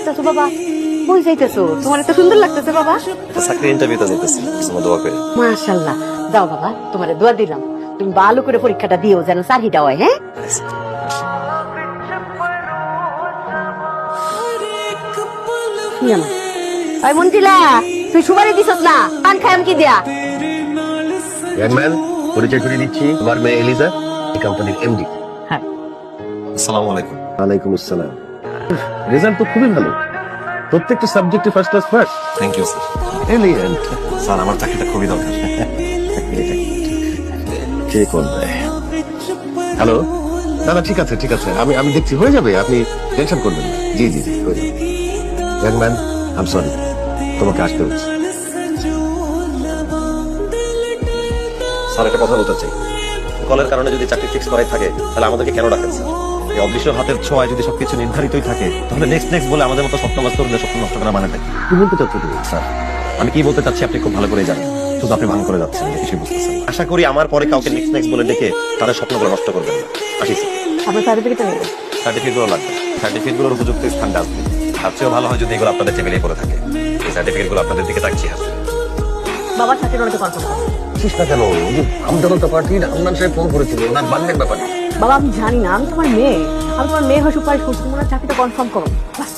যাইতেছো বাবা? কই যাইতেছো? তোমার এত সুন্দর লাগতেছে বাবা। চাকরি ইন্টারভিউতে যেতেছি, তোমার দোয়া করে। মাশাআল্লাহ। যাও বাবা, তোমারে দোয়া দিলাম, তুমি ভালো করে পরীক্ষাটা দিও যেন চাকরিটা হয়। হ্যাঁ ওই মঞ্জিলা, তুই সুপারি দিছস না, পান খাই আমি কি দিয়া? ইয়াংম্যান, পরিচয় করে দিচ্ছি, আমার মেয়ে এলিজা, এই কোম্পানির এমডি। হ্যাঁ। আসসালামু আলাইকুম। ওয়ালাইকুম আসসালাম। রেজাল্ট তো খুবই ভালো, প্রত্যেকটা সাবজেক্টে first class first. Thank you sir. এলিয়েন্ট। স্যার আমার চাকরিটা খুবই দরকার। কে করবে? হ্যালো, না না, ঠিক আছে ঠিক আছে, আমি আমি দেখছি, হয়ে যাবে, আপনি টেনশন করবেন না। জি জি জি, হয়ে যাবে। ইয়াংম্যান, আই এম সরি, তোমাকে আসতে হচ্ছে। স্যার একটা কথা বলতে চাই, কলের কারণে যদি চাকরি ফিক্স করাই থাকে তাহলে আমাদেরকে কেন ডাকেন স্যার? এই অদৃশ্য হাতের ছোঁয়ায় যদি সবকিছু নির্ধারিতই থাকে তাহলে নেক্সট বলে আমাদের মতো স্বপ্নবাজ তরুণদের স্বপ্ন নষ্ট করা মানে কি? কি বলতে চাচ্ছ তুমি? স্যার আমি কি বলতে চাচ্ছি আপনি খুব ভালো করে জানেন, শুধু আপনি ভাঙ করে যাচ্ছেন, কিছুই বুঝতেছেন। আশা করি আমার পরে কাউকে নেক্সট বলে ডেকে তাদের স্বপ্নগুলো নষ্ট করবেন না। আসি স্যার। আমার সার্টিফিকেট নেই। সার্টিফিকেটগুলো লাগবে, সার্টিফিকেটগুলোর উপযুক্ত স্থান ডাস্টবিন। তার চেয়েও ভালো হয় যদি এগুলো আপনাদের টেবিলে পড়ে থাকে। এই সার্টিফিকেটগুলো আপনাদের দিকে তাকিয়ে আছে। বাবা চাকরির অনেক কনফার্ম করো। বুঝিস না কেন? ওই যে আমজনতা পার্টির আন্নান সাহেব ফোন করেছিল, ওনার বান্নের ব্যাপারে। বাবা আমি জানি না, আমি তোমার মেয়ে, আমি তোমার মেয়ে হয়ে সুপারিশ করছি, তোমার চাকরিটা কনফার্ম করো। বাস।